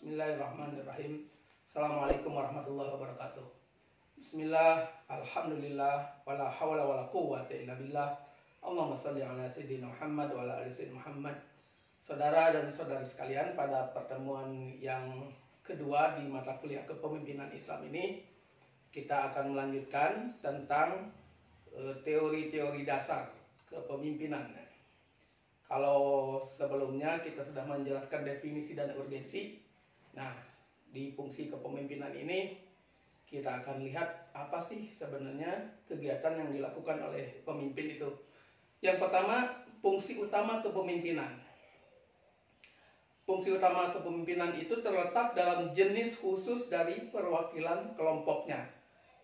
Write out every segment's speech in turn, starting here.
Bismillahirrahmanirrahim. Assalamualaikum warahmatullahi wabarakatuh. Bismillah, alhamdulillah, wala hawla wala quwwata illa billah. Allahumma salli ala sayyidina Muhammad wa ala ali sayyidina Muhammad. Saudara dan saudari sekalian, pada pertemuan yang kedua di mata kuliah kepemimpinan Islam ini, kita akan melanjutkan tentang teori-teori dasar kepemimpinan. Kalau sebelumnya kita sudah menjelaskan definisi dan urgensi, nah di fungsi kepemimpinan ini kita akan lihat apa sih sebenarnya kegiatan yang dilakukan oleh pemimpin itu. Yang pertama, fungsi utama kepemimpinan. Fungsi utama kepemimpinan itu terletak dalam jenis khusus dari perwakilan kelompoknya.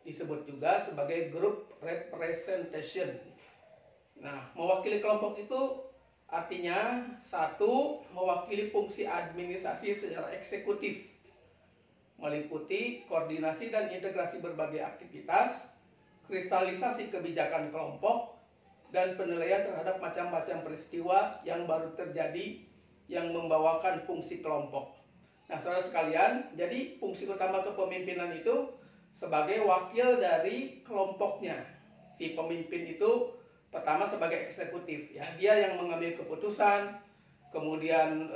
Disebut juga sebagai group representation. Nah, mewakili kelompok itu artinya satu, mewakili fungsi administrasi secara eksekutif, meliputi koordinasi dan integrasi berbagai aktivitas, kristalisasi kebijakan kelompok, dan penilaian terhadap macam-macam peristiwa yang baru terjadi yang membawakan fungsi kelompok. Nah, saudara sekalian, jadi fungsi utama kepemimpinan itu sebagai wakil dari kelompoknya. Si pemimpin itu pertama sebagai eksekutif, ya, dia yang mengambil keputusan, kemudian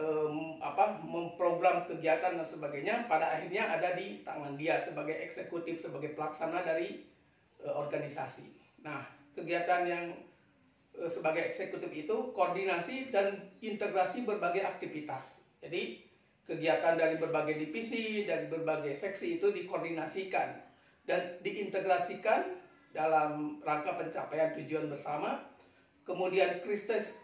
memprogram kegiatan dan sebagainya, pada akhirnya ada di tangan dia sebagai eksekutif, sebagai pelaksana dari organisasi. Nah, kegiatan yang sebagai eksekutif itu koordinasi dan integrasi berbagai aktivitas. Jadi kegiatan dari berbagai divisi, dari berbagai seksi itu dikoordinasikan dan diintegrasikan dalam rangka pencapaian tujuan bersama. Kemudian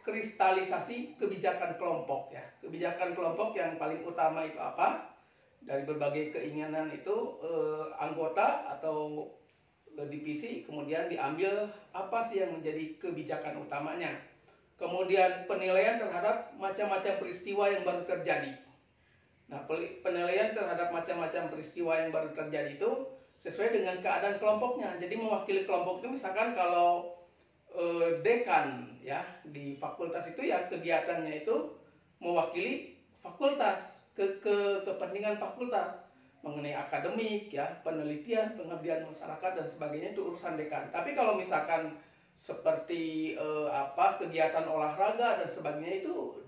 kristalisasi kebijakan kelompok, ya. Kebijakan kelompok yang paling utama itu apa? Dari berbagai keinginan itu anggota atau divisi kemudian diambil apa sih yang menjadi kebijakan utamanya. Kemudian penilaian terhadap macam-macam peristiwa yang baru terjadi. Nah, penilaian terhadap macam-macam peristiwa yang baru terjadi itu sesuai dengan keadaan kelompoknya. Jadi mewakili kelompok itu misalkan kalau dekan, ya, di fakultas itu, ya, kegiatannya itu mewakili fakultas, kepentingan fakultas mengenai akademik, ya, penelitian, pengabdian masyarakat dan sebagainya, itu urusan dekan. Tapi kalau misalkan seperti kegiatan olahraga dan sebagainya, itu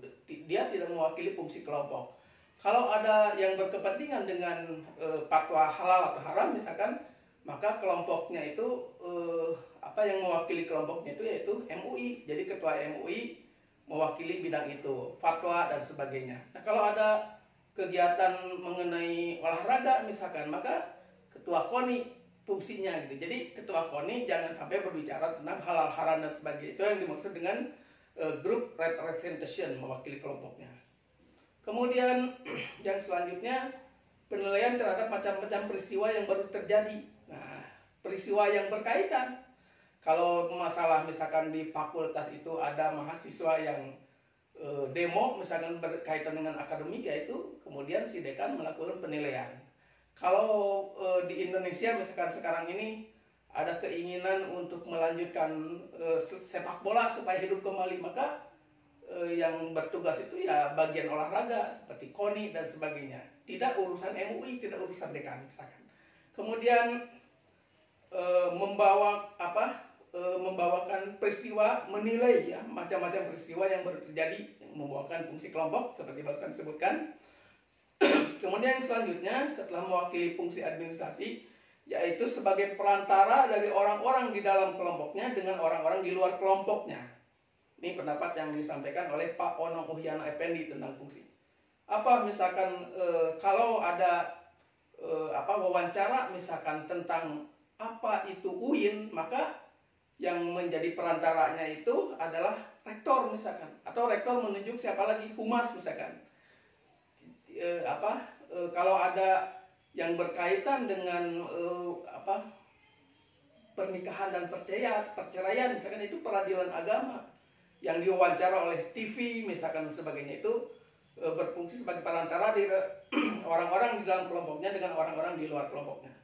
dia tidak mewakili fungsi kelompok. Kalau ada yang berkepentingan dengan fatwa halal atau haram misalkan, maka kelompoknya itu yang mewakili kelompoknya itu yaitu MUI. Jadi ketua MUI mewakili bidang itu, fatwa dan sebagainya. Nah, kalau ada kegiatan mengenai olahraga misalkan, maka ketua KONI fungsinya gitu. Jadi ketua KONI jangan sampai berbicara tentang halal haram dan sebagainya. Itu yang dimaksud dengan group representation, mewakili kelompoknya. Kemudian yang selanjutnya, penilaian terhadap macam-macam peristiwa yang baru terjadi. Nah, peristiwa yang berkaitan. Kalau masalah misalkan di fakultas itu ada mahasiswa yang demo misalkan berkaitan dengan akademik, yaitu kemudian si dekan melakukan penilaian. Kalau di Indonesia misalkan sekarang ini ada keinginan untuk melanjutkan sepak bola supaya hidup kembali, maka yang bertugas itu ya bagian olahraga seperti KONI dan sebagainya, tidak urusan MUI, tidak urusan dekan misalkan. Kemudian membawakan peristiwa, menilai, ya, macam-macam peristiwa yang baru terjadi yang membawakan fungsi kelompok seperti barusan disebutkan. Kemudian selanjutnya, setelah mewakili fungsi administrasi, yaitu sebagai perantara dari orang-orang di dalam kelompoknya dengan orang-orang di luar kelompoknya. Ini pendapat yang disampaikan oleh Pak Onong Uhyana Effendi tentang fungsi. Apa misalkan kalau ada wawancara misalkan tentang apa itu UIN, maka yang menjadi perantaranya itu adalah rektor misalkan, atau rektor menunjuk siapa lagi, humas misalkan. Kalau ada yang berkaitan dengan pernikahan dan perceraian misalkan, itu peradilan agama yang diwawancara oleh TV misalkan sebagainya, itu berfungsi sebagai perantara di orang-orang di dalam kelompoknya dengan orang-orang di luar kelompoknya.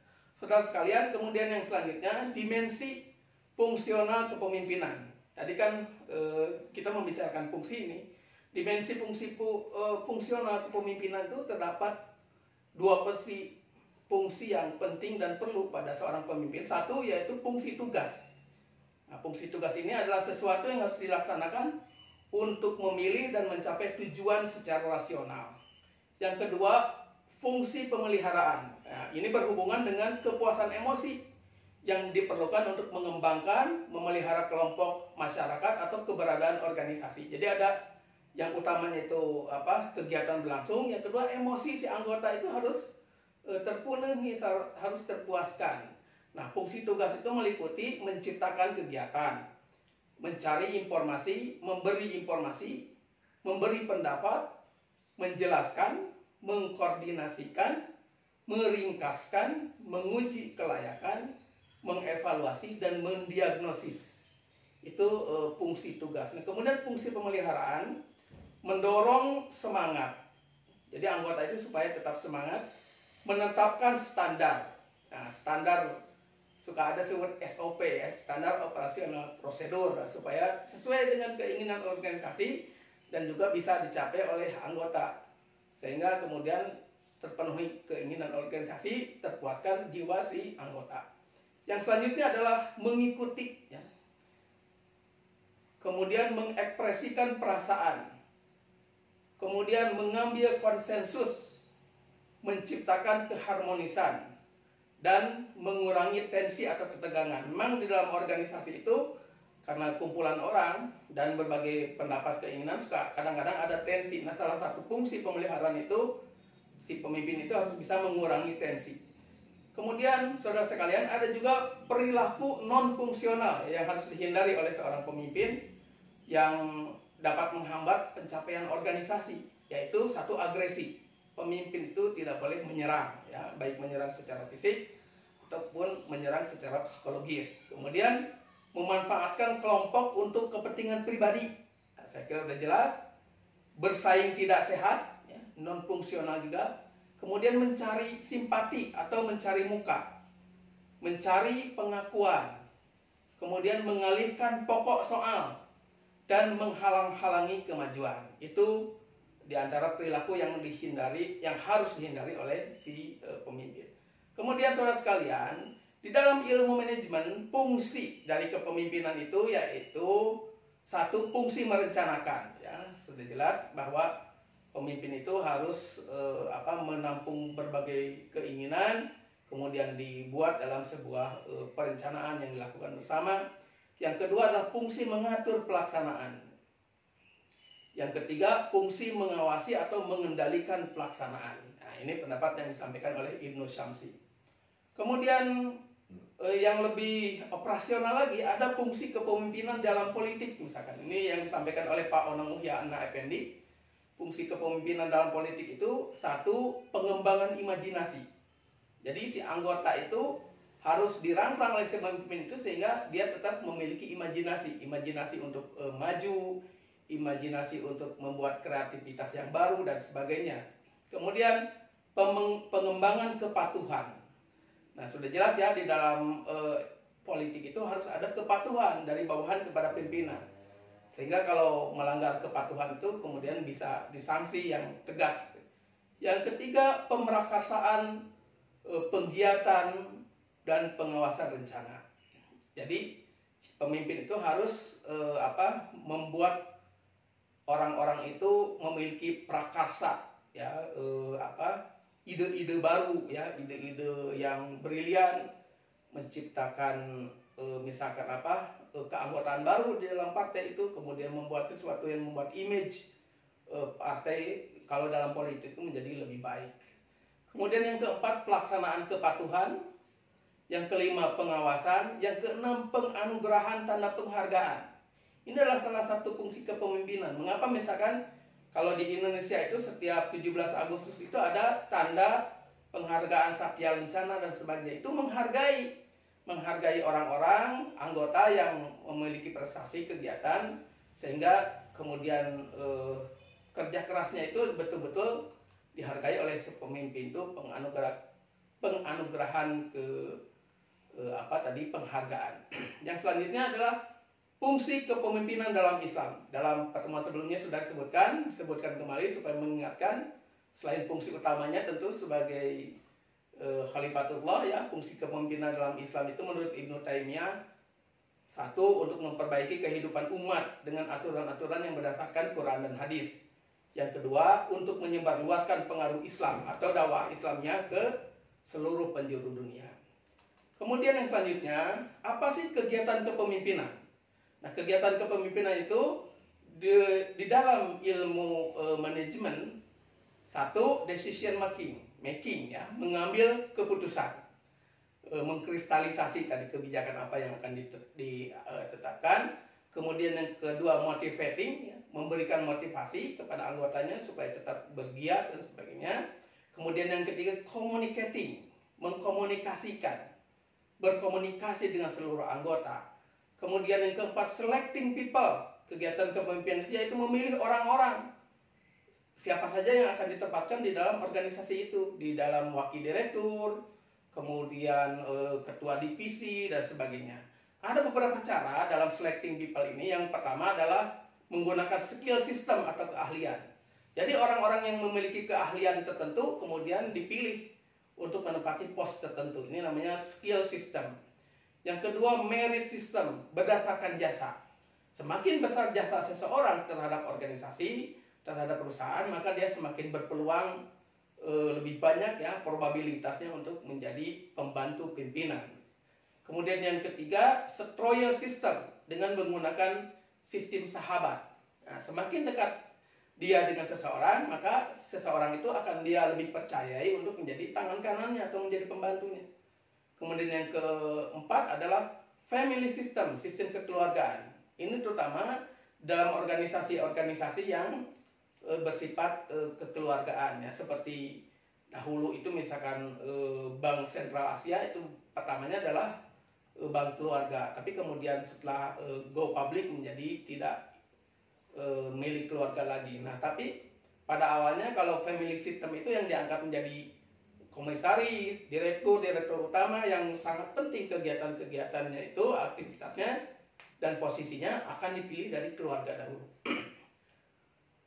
Saudara sekalian, kemudian yang selanjutnya, dimensi fungsional kepemimpinan. Tadi kan kita membicarakan fungsi ini. Dimensi fungsional kepemimpinan itu terdapat dua fungsi yang penting dan perlu pada seorang pemimpin. Satu yaitu fungsi tugas. Nah, fungsi tugas ini adalah sesuatu yang harus dilaksanakan untuk memilih dan mencapai tujuan secara rasional. Yang kedua, fungsi pemeliharaan. Nah, ini berhubungan dengan kepuasan emosi yang diperlukan untuk mengembangkan, memelihara kelompok masyarakat atau keberadaan organisasi. Jadi ada yang utamanya itu kegiatan berlangsung, yang kedua emosi si anggota itu harus terpenuhi, harus terpuaskan. Nah, fungsi tugas itu meliputi menciptakan kegiatan, mencari informasi, memberi pendapat, menjelaskan, mengkoordinasikan, meringkaskan, menguji kelayakan, mengevaluasi, dan mendiagnosis. Itu fungsi tugas. Nah, kemudian fungsi pemeliharaan mendorong semangat. Jadi anggota itu supaya tetap semangat, menetapkan standar. Nah, standar suka ada sebut SOP ya, standar operasional prosedur, supaya sesuai dengan keinginan organisasi dan juga bisa dicapai oleh anggota, sehingga kemudian terpenuhi keinginan organisasi, terpuaskan jiwa si anggota. Yang selanjutnya adalah mengikuti ya. Kemudian mengekspresikan perasaan, kemudian mengambil konsensus, menciptakan keharmonisan, dan mengurangi tensi atau ketegangan. Memang di dalam organisasi itu karena kumpulan orang dan berbagai pendapat keinginan suka kadang-kadang ada tensi. Nah, salah satu fungsi pemeliharaan itu si pemimpin itu harus bisa mengurangi tensi. Kemudian saudara sekalian, ada juga perilaku non fungsional yang harus dihindari oleh seorang pemimpin yang dapat menghambat pencapaian organisasi, yaitu satu, agresi. Pemimpin itu tidak boleh menyerang ya, baik menyerang secara fisik ataupun menyerang secara psikologis. Kemudian memanfaatkan kelompok untuk kepentingan pribadi. Nah, saya kira sudah jelas. Bersaing tidak sehat ya, non fungsional juga. Kemudian mencari simpati atau mencari muka, mencari pengakuan, kemudian mengalihkan pokok soal dan menghalang-halangi kemajuan. Itu di antara perilaku yang harus dihindari oleh si pemimpin. Kemudian saudara sekalian, di dalam ilmu manajemen, fungsi dari kepemimpinan itu yaitu satu, fungsi merencanakan. Ya, sudah jelas bahwa pemimpin itu harus menampung berbagai keinginan, kemudian dibuat dalam sebuah perencanaan yang dilakukan bersama. Yang kedua adalah fungsi mengatur pelaksanaan. Yang ketiga, fungsi mengawasi atau mengendalikan pelaksanaan. Nah, ini pendapat yang disampaikan oleh Ibnu Syamsi. Kemudian yang lebih operasional lagi, ada fungsi kepemimpinan dalam politik misalkan. Ini yang disampaikan oleh Pak Onong Muhya Anna Effendi. Fungsi kepemimpinan dalam politik itu satu, pengembangan imajinasi. Jadi si anggota itu harus dirangsang oleh si pemimpin itu sehingga dia tetap memiliki imajinasi untuk maju, imajinasi untuk membuat kreativitas yang baru dan sebagainya. Kemudian pengembangan kepatuhan. Nah, sudah jelas ya di dalam politik itu harus ada kepatuhan dari bawahan kepada pimpinan. Sehingga kalau melanggar kepatuhan itu kemudian bisa disanksi yang tegas. Yang ketiga, pemerakarsan penggiatan dan pengawasan rencana. Jadi pemimpin itu harus membuat orang-orang itu memiliki prakarsa ya, ide-ide baru ya, ide-ide yang brilian, menciptakan misalkan keanggotaan baru di dalam partai itu, kemudian membuat sesuatu yang membuat image partai kalau dalam politik itu menjadi lebih baik. Kemudian yang keempat, pelaksanaan kepatuhan. Yang kelima, pengawasan. Yang keenam, penganugerahan tanda penghargaan. Ini adalah salah satu fungsi kepemimpinan. Mengapa misalkan kalau di Indonesia itu setiap 17 Agustus itu ada tanda penghargaan Satya Lencana dan sebagainya. Itu menghargai orang-orang anggota yang memiliki prestasi kegiatan, sehingga kemudian kerja kerasnya itu betul-betul dihargai oleh si pemimpin. Itu penganugerahan penghargaan. Yang selanjutnya adalah fungsi kepemimpinan dalam Islam. Dalam pertemuan sebelumnya sudah disebutkan kembali supaya mengingatkan Selain fungsi utamanya tentu sebagai Khalifatullah ya, fungsi kepemimpinan dalam Islam itu menurut Ibnu Taimiyah, satu, untuk memperbaiki kehidupan umat dengan aturan-aturan yang berdasarkan Quran dan hadis. Yang kedua, untuk menyebarluaskan pengaruh Islam atau dakwah Islamnya ke seluruh penjuru dunia. Kemudian yang selanjutnya, apa sih kegiatan kepemimpinan? Nah, kegiatan kepemimpinan itu di dalam ilmu manajemen, satu, decision making ya, mengambil keputusan, mengkristalisasi tadi kebijakan apa yang akan ditetapkan. Kemudian yang kedua, motivating ya, memberikan motivasi kepada anggotanya supaya tetap bergiat dan sebagainya. Kemudian yang ketiga, communicating, mengkomunikasikan, berkomunikasi dengan seluruh anggota. Kemudian yang keempat, selecting people, kegiatan kepemimpinan yaitu memilih orang-orang, siapa saja yang akan ditempatkan di dalam organisasi itu, di dalam wakil direktur, kemudian ketua divisi dan sebagainya. Ada beberapa cara dalam selecting people ini. Yang pertama adalah menggunakan skill system atau keahlian. Jadi orang-orang yang memiliki keahlian tertentu kemudian dipilih untuk menempati pos tertentu. Ini namanya skill system. Yang kedua, merit system, berdasarkan jasa. Semakin besar jasa seseorang terhadap organisasi, terhadap perusahaan, maka dia semakin berpeluang lebih banyak ya probabilitasnya untuk menjadi pembantu pimpinan. Kemudian yang ketiga, setroyer system, dengan menggunakan sistem sahabat. Nah, semakin dekat dia dengan seseorang, maka seseorang itu akan dia lebih percayai untuk menjadi tangan kanannya atau menjadi pembantunya. Kemudian yang keempat adalah family system, sistem kekeluargaan. Ini terutama dalam organisasi-organisasi yang bersifat kekeluargaan ya, seperti dahulu itu misalkan Bank Sentral Asia itu pertamanya adalah bank keluarga, tapi kemudian setelah go public menjadi tidak milik keluarga lagi. Nah, tapi pada awalnya kalau family system itu yang diangkat menjadi komisaris, direktur utama yang sangat penting kegiatan-kegiatannya itu, aktivitasnya dan posisinya akan dipilih dari keluarga dahulu.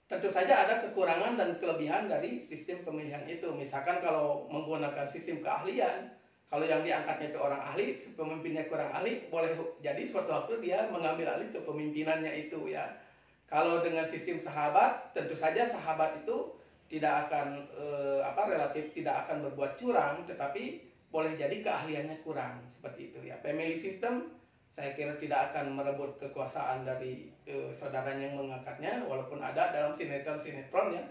Tentu saja ada kekurangan dan kelebihan dari sistem pemilihan itu. Misalkan kalau menggunakan sistem keahlian, kalau yang diangkatnya itu orang ahli, pemimpinnya kurang ahli, boleh jadi suatu waktu dia mengambil alih kepemimpinannya itu ya. Kalau dengan sistem sahabat, tentu saja sahabat itu tidak akan relatif tidak akan berbuat curang, tetapi boleh jadi keahliannya kurang, seperti itu ya. Family system saya kira tidak akan merebut kekuasaan dari saudaranya yang mengangkatnya, walaupun ada dalam sinetron-sinetron ya,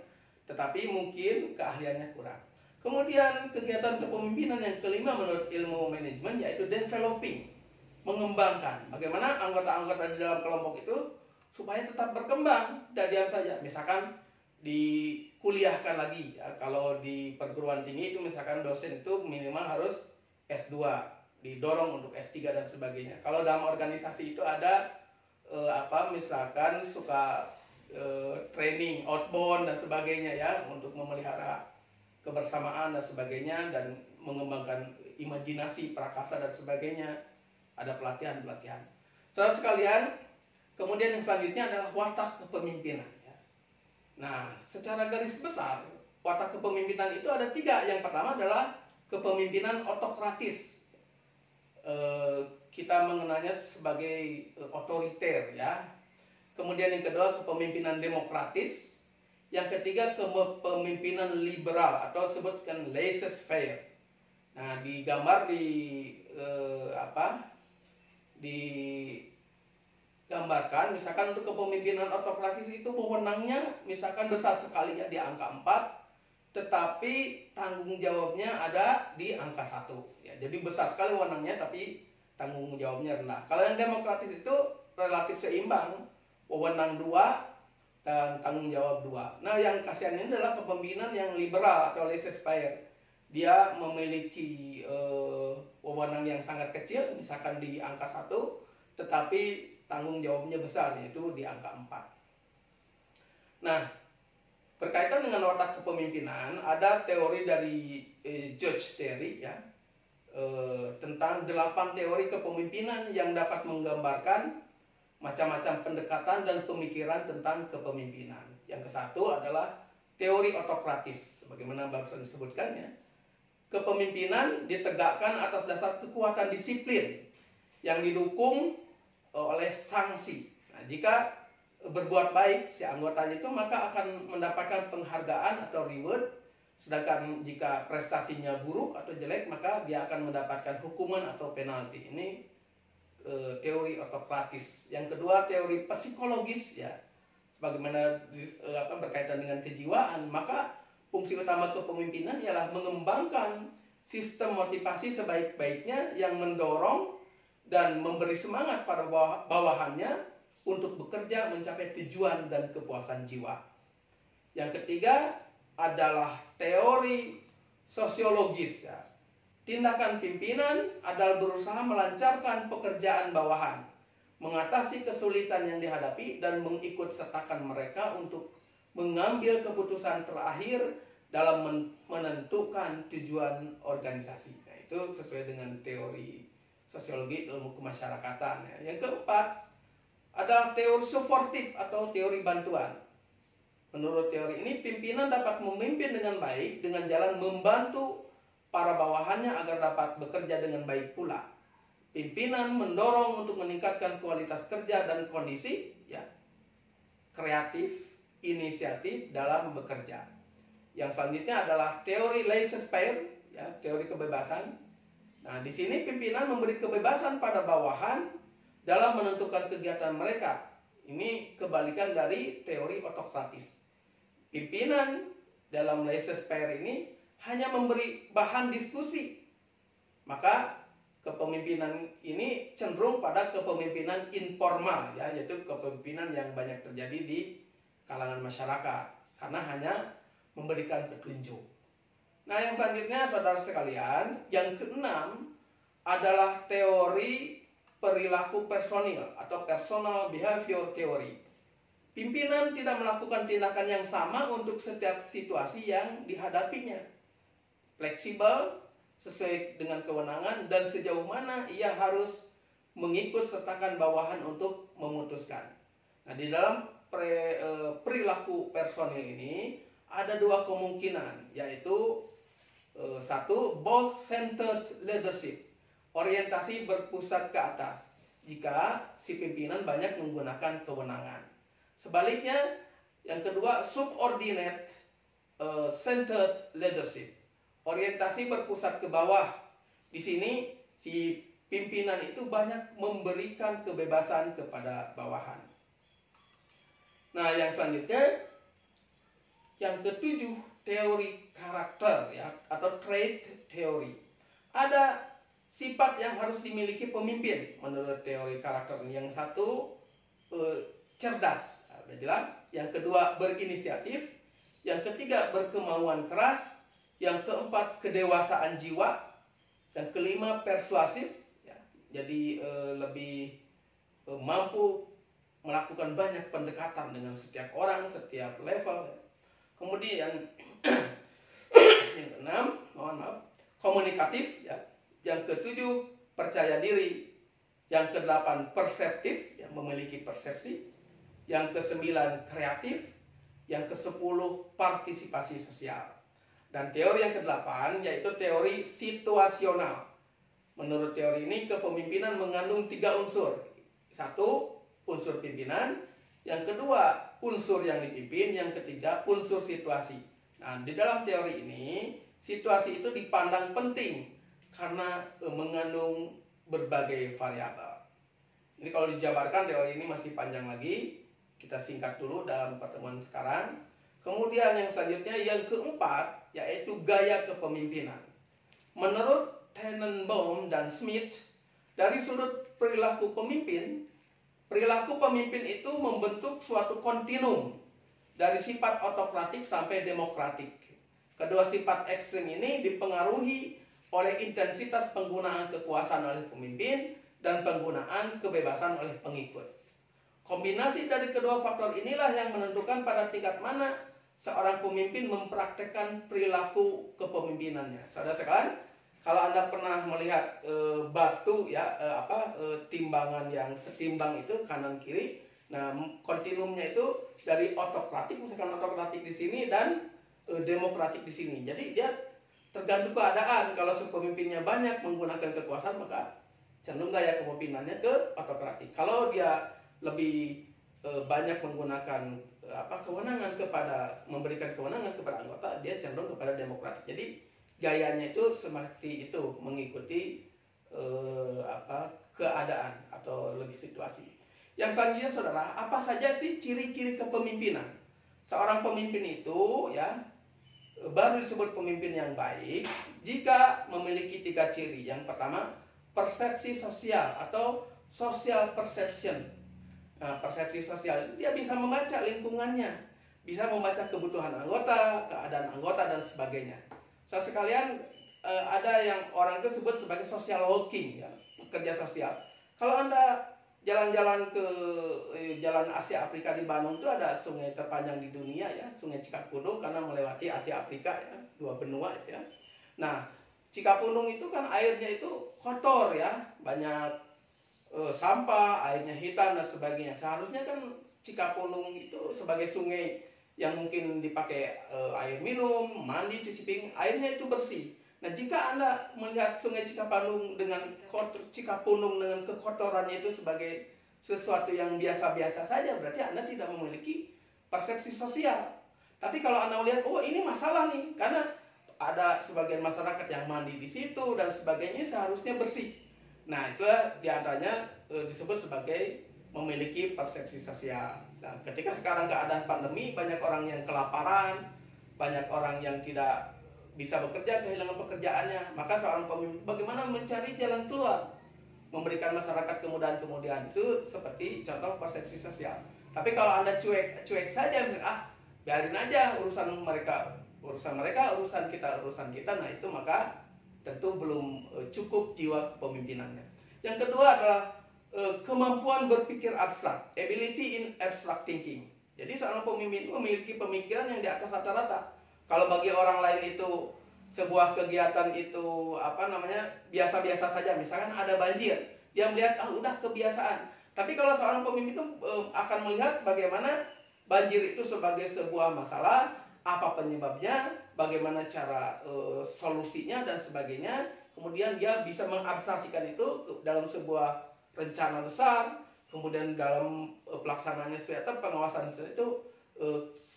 tetapi mungkin keahliannya kurang. Kemudian kegiatan kepemimpinan yang kelima menurut ilmu manajemen yaitu developing, mengembangkan. Bagaimana anggota-anggota di dalam kelompok itu supaya tetap berkembang, tidak diam saja. Misalkan dikuliahkan lagi ya, kalau di perguruan tinggi itu misalkan dosen itu minimal harus S2, didorong untuk S3 dan sebagainya. Kalau dalam organisasi itu ada misalkan suka training outbound dan sebagainya ya, untuk memelihara kebersamaan dan sebagainya dan mengembangkan imajinasi, prakasa dan sebagainya. Ada pelatihan-pelatihan. Saudara sekalian, kemudian yang selanjutnya adalah watak kepemimpinan ya. Nah, secara garis besar watak kepemimpinan itu ada 3. Yang pertama adalah kepemimpinan otokratis. Kita mengenalnya sebagai otoriter ya. Kemudian yang kedua kepemimpinan demokratis. Yang ketiga kepemimpinan liberal atau sebutkan laissez-faire. Nah, digambar digambarkan misalkan untuk kepemimpinan otokratis itu wewenangnya misalkan besar sekali ya, di angka 4. Tetapi tanggung jawabnya ada di angka 1 ya. Jadi besar sekali wewenangnya tapi tanggung jawabnya rendah. Kalau yang demokratis itu relatif seimbang, wewenang 2 dan tanggung jawab 2. Nah, yang kasihan ini adalah kepemimpinan yang liberal atau laissez-faire. Dia memiliki wewenang yang sangat kecil misalkan di angka 1, tetapi tanggung jawabnya besar yaitu di angka 4. Nah, berkaitan dengan watak kepemimpinan, ada teori dari Judge Terry ya, tentang 8 teori kepemimpinan yang dapat menggambarkan macam-macam pendekatan dan pemikiran tentang kepemimpinan. Yang ke-1 adalah teori otokratis, sebagaimana barusan disebutkan ya. Kepemimpinan ditegakkan atas dasar kekuatan disiplin yang didukung oleh sanksi. Nah, jika berbuat baik si anggotanya itu, maka akan mendapatkan penghargaan atau reward. Sedangkan jika prestasinya buruk atau jelek, maka dia akan mendapatkan hukuman atau penalti. Ini teori otokratis. Yang kedua, teori psikologis ya. Sebagaimana berkaitan dengan kejiwaan, maka fungsi utama kepemimpinan ialah mengembangkan sistem motivasi sebaik-baiknya yang mendorong dan memberi semangat pada bawahannya untuk bekerja mencapai tujuan dan kepuasan jiwa. Yang ketiga adalah teori sosiologis ya. Tindakan pimpinan adalah berusaha melancarkan pekerjaan bawahan, mengatasi kesulitan yang dihadapi dan mengikut sertakan mereka untuk mengambil keputusan terakhir dalam menentukan tujuan organisasi. Nah, itu sesuai dengan teori sosiologi ilmu kemasyarakatan. Ya. Yang keempat adalah teori suportif atau teori bantuan. Menurut teori ini, pimpinan dapat memimpin dengan baik dengan jalan membantu para bawahannya agar dapat bekerja dengan baik pula. Pimpinan mendorong untuk meningkatkan kualitas kerja dan kondisi ya, kreatif, inisiatif dalam bekerja. Yang selanjutnya adalah teori laissez-faire, ya, teori kebebasan. Nah, di sini pimpinan memberi kebebasan pada bawahan dalam menentukan kegiatan mereka. Ini kebalikan dari teori otokratis. Pimpinan dalam laissez-faire ini hanya memberi bahan diskusi. Maka kepemimpinan ini cenderung pada kepemimpinan informal, ya, yaitu kepemimpinan yang banyak terjadi di kalangan masyarakat karena hanya memberikan petunjuk. Nah, yang selanjutnya saudara sekalian, yang keenam adalah teori perilaku personil atau personal behavior theory. Pimpinan tidak melakukan tindakan yang sama untuk setiap situasi yang dihadapinya. Fleksibel, sesuai dengan kewenangan, dan sejauh mana ia harus mengikut sertakan bawahan untuk memutuskan. Nah, di dalam perilaku personil ini ada dua kemungkinan, yaitu satu, boss-centered leadership, orientasi berpusat ke atas, jika si pimpinan banyak menggunakan kewenangan. Sebaliknya, yang kedua, subordinate centered leadership, orientasi berpusat ke bawah. Di sini si pimpinan itu banyak memberikan kebebasan kepada bawahan. Nah, yang selanjutnya, yang ketujuh, teori karakter ya, atau trait theory. Ada sifat yang harus dimiliki pemimpin menurut teori karakter. Yang satu cerdas, sudah jelas. Yang kedua berinisiatif. Yang ketiga berkemauan keras. Yang keempat kedewasaan jiwa. Dan kelima persuasif. Ya, jadi lebih mampu melakukan banyak pendekatan dengan setiap orang, setiap level. Kemudian yang keenam, komunikatif ya. Yang ketujuh, percaya diri. Yang kedelapan, perseptif, yang memiliki persepsi. Yang kesembilan, kreatif. Yang kesepuluh, partisipasi sosial. Dan teori yang kedelapan yaitu teori situasional. Menurut teori ini, kepemimpinan mengandung tiga unsur. Satu, unsur pimpinan. Yang kedua, unsur yang dipimpin. Yang ketiga, unsur situasi. Nah, di dalam teori ini, situasi itu dipandang penting karena mengandung berbagai variabel. Ini kalau dijabarkan teori ini masih panjang lagi. Kita singkat dulu dalam pertemuan sekarang. Kemudian yang selanjutnya, yang keempat, yaitu gaya kepemimpinan. Menurut Tenenbaum dan Smith, dari sudut perilaku pemimpin itu membentuk suatu kontinum dari sifat otokratik sampai demokratik. Kedua sifat ekstrim ini dipengaruhi oleh intensitas penggunaan kekuasaan oleh pemimpin dan penggunaan kebebasan oleh pengikut. Kombinasi dari kedua faktor inilah yang menentukan pada tingkat mana seorang pemimpin mempraktekkan perilaku kepemimpinannya. Saudara sekalian, kalau Anda pernah melihat batu ya, timbangan yang setimbang itu kanan kiri. Nah, kontinumnya itu dari otokratik, misalkan otokratik di sini dan demokratik di sini. Jadi dia tergantung keadaan. Kalau pemimpinnya banyak menggunakan kekuasaan, maka cenderung gaya kepemimpinannya ke autokratik. Kalau dia lebih banyak menggunakan kewenangan memberikan kewenangan kepada anggota, dia cenderung kepada demokratik. Jadi gayanya itu seperti itu, mengikuti keadaan atau lebih situasi. Yang selanjutnya saudara, apa saja sih ciri-ciri kepemimpinan? Seorang pemimpin itu ya baru disebut pemimpin yang baik jika memiliki 3 ciri. Yang pertama, persepsi sosial atau social perception. Nah, persepsi sosial, dia bisa membaca lingkungannya, bisa membaca kebutuhan anggota, keadaan anggota dan sebagainya. Saudara sekalian, ada yang orang itu sebut sebagai social walking, ya, pekerja sosial. Kalau Anda jalan-jalan ke jalan Asia Afrika di Bandung itu ada sungai terpanjang di dunia ya, Sungai Cikapundung, karena melewati Asia Afrika ya, 2 benua itu ya. Nah, Cikapundung itu kan airnya itu kotor ya, banyak sampah, airnya hitam dan sebagainya. Seharusnya kan Cikapundung itu sebagai sungai yang mungkin dipakai air minum, mandi, cuci piring, airnya itu bersih. Nah, jika Anda melihat Sungai Cikapundung dengan kekotorannya itu sebagai sesuatu yang biasa-biasa saja, berarti Anda tidak memiliki persepsi sosial. Tapi kalau Anda melihat, oh ini masalah nih, karena ada sebagian masyarakat yang mandi di situ dan sebagainya, seharusnya bersih. Nah, itulah diantaranya disebut sebagai memiliki persepsi sosial. Nah, ketika sekarang keadaan pandemi, banyak orang yang kelaparan, banyak orang yang tidak bisa bekerja, kehilangan pekerjaannya, maka seorang pemimpin bagaimana mencari jalan keluar, memberikan masyarakat kemudahan-kemudahan, itu seperti contoh persepsi sosial. Tapi kalau Anda cuek saja, misalnya, biarin aja urusan mereka, urusan kita, nah itu maka tentu belum cukup jiwa kepemimpinannya. Yang kedua adalah kemampuan berpikir abstrak, ability in abstract thinking. Jadi seorang pemimpin memiliki pemikiran yang di atas rata-rata. Kalau bagi orang lain itu sebuah kegiatan itu biasa-biasa saja, misalkan ada banjir, dia melihat udah kebiasaan. Tapi kalau seorang pemimpin itu akan melihat bagaimana banjir itu sebagai sebuah masalah, apa penyebabnya, bagaimana cara solusinya dan sebagainya. Kemudian dia bisa mengabstraksikan itu dalam sebuah rencana besar, kemudian dalam pelaksanaannya seperti apa, pengawasan itu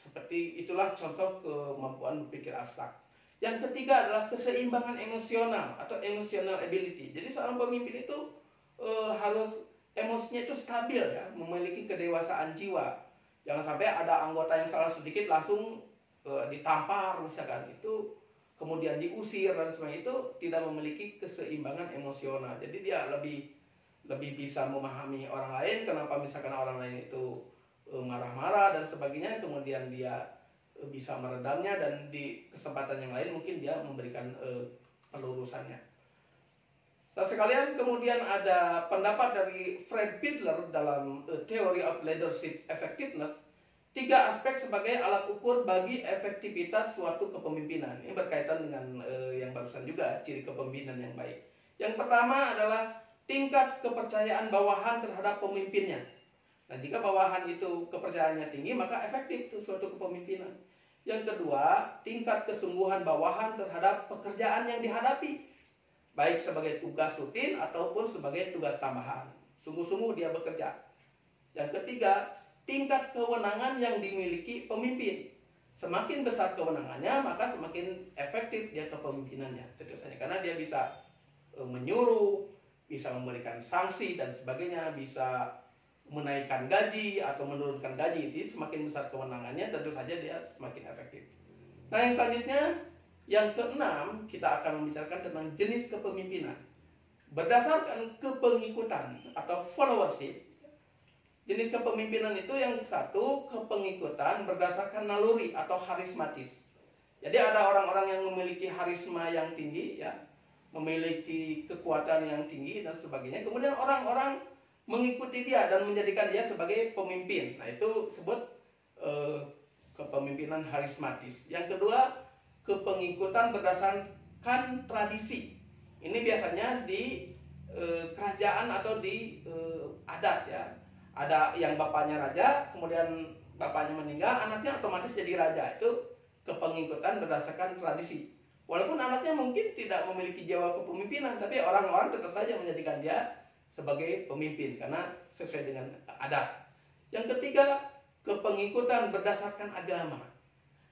seperti itulah contoh kemampuan berpikir abstrak. Yang ketiga adalah keseimbangan emosional atau emotional ability. Jadi seorang pemimpin itu harus emosinya itu stabil ya, memiliki kedewasaan jiwa. Jangan sampai ada anggota yang salah sedikit langsung ditampar misalkan, itu kemudian diusir dan sebagainya, itu tidak memiliki keseimbangan emosional. Jadi dia lebih bisa memahami orang lain, kenapa misalkan orang lain itu marah-marah dan sebagainya, kemudian dia bisa meredamnya dan di kesempatan yang lain mungkin dia memberikan pelurusannya. Nah sekalian, kemudian ada pendapat dari Fred Bidler dalam Theory of Leadership Effectiveness, 3 aspek sebagai alat ukur bagi efektivitas suatu kepemimpinan. Ini berkaitan dengan yang barusan juga, ciri kepemimpinan yang baik. Yang pertama adalah tingkat kepercayaan bawahan terhadap pemimpinnya. Nah, jika bawahan itu kepercayaannya tinggi, maka efektif itu suatu kepemimpinan. Yang kedua, tingkat kesungguhan bawahan terhadap pekerjaan yang dihadapi, baik sebagai tugas rutin ataupun sebagai tugas tambahan. Sungguh-sungguh dia bekerja. Yang ketiga, tingkat kewenangan yang dimiliki pemimpin. Semakin besar kewenangannya, maka semakin efektif dia kepemimpinannya. Tentu saja, karena dia bisa menyuruh, bisa memberikan sanksi dan sebagainya, bisa menaikkan gaji atau menurunkan gaji. Itu semakin besar kewenangannya, tentu saja dia semakin efektif. Nah, yang selanjutnya, yang keenam, kita akan membicarakan tentang jenis kepemimpinan. Berdasarkan kepengikutan atau followership, jenis kepemimpinan itu yang satu, kepengikutan berdasarkan naluri atau harismatis. Jadi ada orang-orang yang memiliki harisma yang tinggi, ya, memiliki kekuatan yang tinggi dan sebagainya. Kemudian orang-orang mengikuti dia dan menjadikan dia sebagai pemimpin. Nah, itu disebut kepemimpinan harismatis. Yang kedua, kepengikutan berdasarkan tradisi. Ini biasanya di kerajaan atau di adat ya. Ada yang bapaknya raja, kemudian bapaknya meninggal, anaknya otomatis jadi raja. Itu kepengikutan berdasarkan tradisi. Walaupun anaknya mungkin tidak memiliki jiwa kepemimpinan, tapi orang-orang tetap saja menjadikan dia sebagai pemimpin karena sesuai dengan adat. Yang ketiga, kepengikutan berdasarkan agama.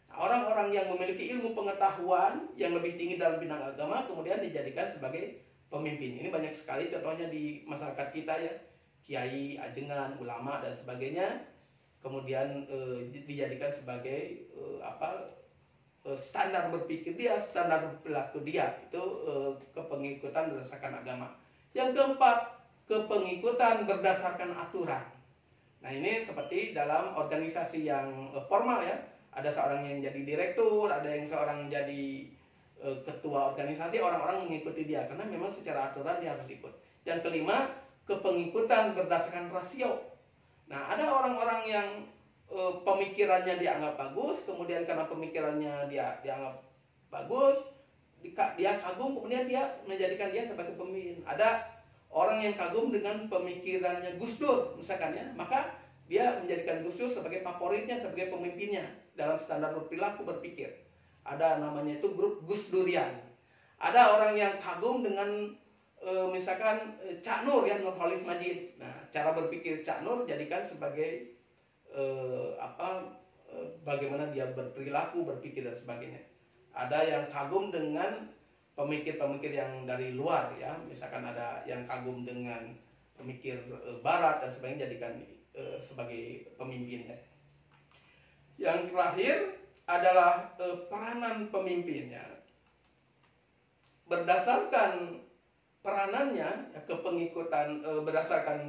Nah, orang-orang yang memiliki ilmu pengetahuan yang lebih tinggi dalam bidang agama kemudian dijadikan sebagai pemimpin. Ini banyak sekali contohnya di masyarakat kita ya, kiai, ajengan, ulama dan sebagainya. Kemudian dijadikan sebagai standar berpikir dia, standar perilaku dia, itu kepengikutan berdasarkan agama. Yang keempat, kepengikutan berdasarkan aturan. Nah ini seperti dalam organisasi yang formal ya, ada seorang yang jadi direktur, ada yang seorang jadi ketua organisasi, orang-orang mengikuti dia karena memang secara aturan dia harus ikut. Yang kelima, kepengikutan berdasarkan rasio. Nah ada orang-orang yang pemikirannya dianggap bagus, kemudian karena pemikirannya dia dianggap bagus, dia kagum, kemudian dia menjadikan dia sebagai pemimpin. Ada orang yang kagum dengan pemikirannya Gus Dur misalkan ya, maka dia menjadikan Gus Dur sebagai favoritnya, sebagai pemimpinnya dalam standar berperilaku berpikir. Ada namanya itu grup Gus Durian. Ada orang yang kagum dengan misalkan Cak Nur ya, Nurholis Majid. Nah cara berpikir Cak Nur jadikan sebagai bagaimana dia berperilaku, berpikir dan sebagainya. Ada yang kagum dengan pemikir-pemikir yang dari luar ya, misalkan ada yang kagum dengan pemikir barat dan sebagainya, jadikan sebagai pemimpinnya. Yang terakhir adalah peranan pemimpinnya. Berdasarkan peranannya, kepengikutan berdasarkan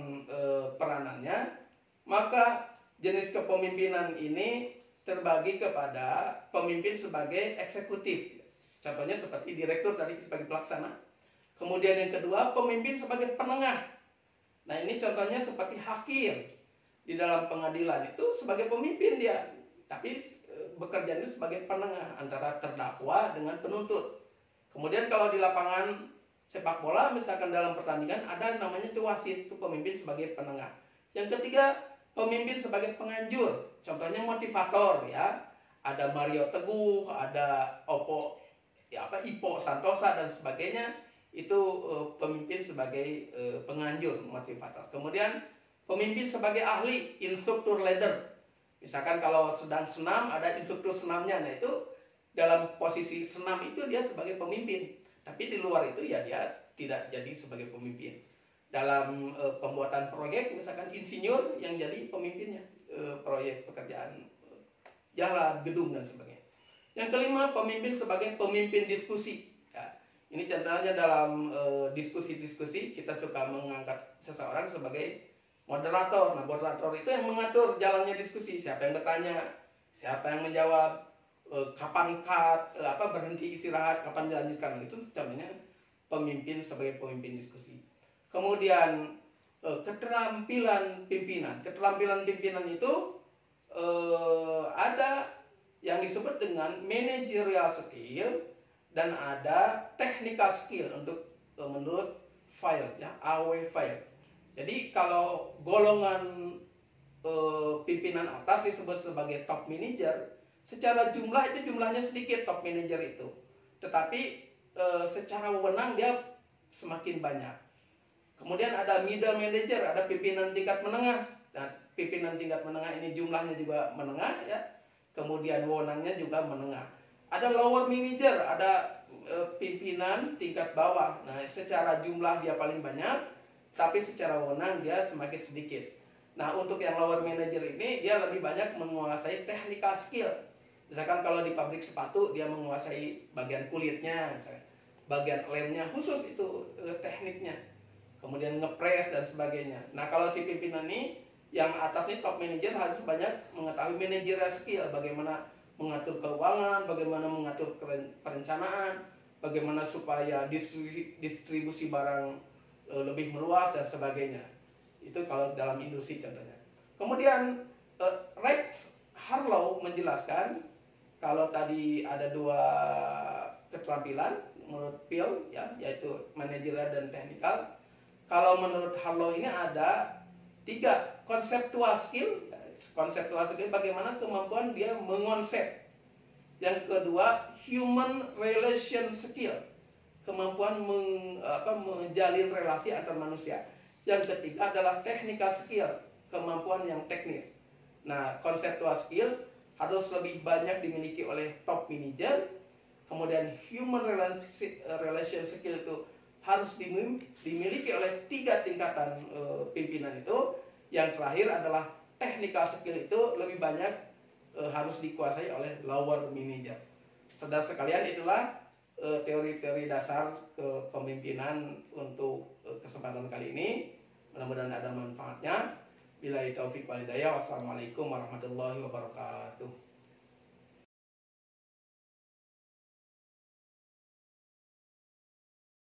peranannya, maka jenis kepemimpinan ini terbagi kepada pemimpin sebagai eksekutif. Contohnya seperti direktur tadi sebagai pelaksana. Kemudian yang kedua, pemimpin sebagai penengah. Nah ini contohnya seperti hakim di dalam pengadilan itu sebagai pemimpin dia, tapi bekerjanya sebagai penengah antara terdakwa dengan penuntut. Kemudian kalau di lapangan sepak bola misalkan dalam pertandingan ada namanya itu wasit, itu pemimpin sebagai penengah. Yang ketiga, pemimpin sebagai penganjur, contohnya motivator ya. Ada Mario Teguh, ada Ipo Santosa dan sebagainya. Itu pemimpin sebagai penganjur, motivator. Kemudian pemimpin sebagai ahli, instruktur leader. Misalkan kalau sedang senam ada instruktur senamnya, nah itu dalam posisi senam itu dia sebagai pemimpin. Tapi di luar itu ya dia tidak jadi sebagai pemimpin. Dalam pembuatan proyek misalkan insinyur yang jadi pemimpinnya, proyek pekerjaan jalan, gedung dan sebagainya. Yang kelima, pemimpin sebagai pemimpin diskusi ya, ini contohnya dalam diskusi-diskusi kita suka mengangkat seseorang sebagai moderator. Nah moderator itu yang mengatur jalannya diskusi, siapa yang bertanya, siapa yang menjawab, kapan cut, berhenti istirahat, kapan dilanjutkan. Itu contohnya pemimpin sebagai pemimpin diskusi. Kemudian keterampilan pimpinan. Keterampilan pimpinan itu ada yang disebut dengan managerial skill dan ada technical skill menurut file ya, AW file. Jadi kalau golongan pimpinan atas disebut sebagai top manager, secara jumlah itu jumlahnya sedikit top manager itu. Tetapi secara wewenang dia semakin banyak. Kemudian ada middle manager, ada pimpinan tingkat menengah. Nah, pimpinan tingkat menengah ini jumlahnya juga menengah ya. Kemudian wewenangnya juga menengah. Ada lower manager, ada pimpinan tingkat bawah. Nah, secara jumlah dia paling banyak, tapi secara wewenang dia semakin sedikit. Nah, untuk yang lower manager ini dia lebih banyak menguasai technical skill. Misalkan kalau di pabrik sepatu dia menguasai bagian kulitnya, misalnya. Bagian lemnya khusus itu tekniknya. Kemudian ngepres dan sebagainya. Nah kalau si pimpinan ini yang atasnya top manager harus banyak mengetahui managerial skill, bagaimana mengatur keuangan, bagaimana mengatur perencanaan, bagaimana supaya distribusi barang lebih meluas dan sebagainya. Itu kalau dalam industri contohnya. Kemudian Rex Harlow menjelaskan kalau tadi ada dua keterampilan menurut Phil ya, yaitu manajerial dan teknikal. Kalau menurut Harlow ini ada 3 conceptual skill. Conceptual skill bagaimana kemampuan dia mengonsep Yang kedua, human relation skill, kemampuan menjalin relasi antar manusia. Yang ketiga adalah technical skill, kemampuan yang teknis. Nah, conceptual skill harus lebih banyak dimiliki oleh top manager. Kemudian human relation skill itu harus dimiliki oleh 3 tingkatan pimpinan itu. Yang terakhir adalah technical skill itu lebih banyak harus dikuasai oleh lower manager. Saudara sekalian, itulah teori-teori dasar kepemimpinan untuk kesempatan kali ini. Mudah-mudahan ada manfaatnya. Billahi taufik wal hidayah. Wassalamualaikum warahmatullahi wabarakatuh.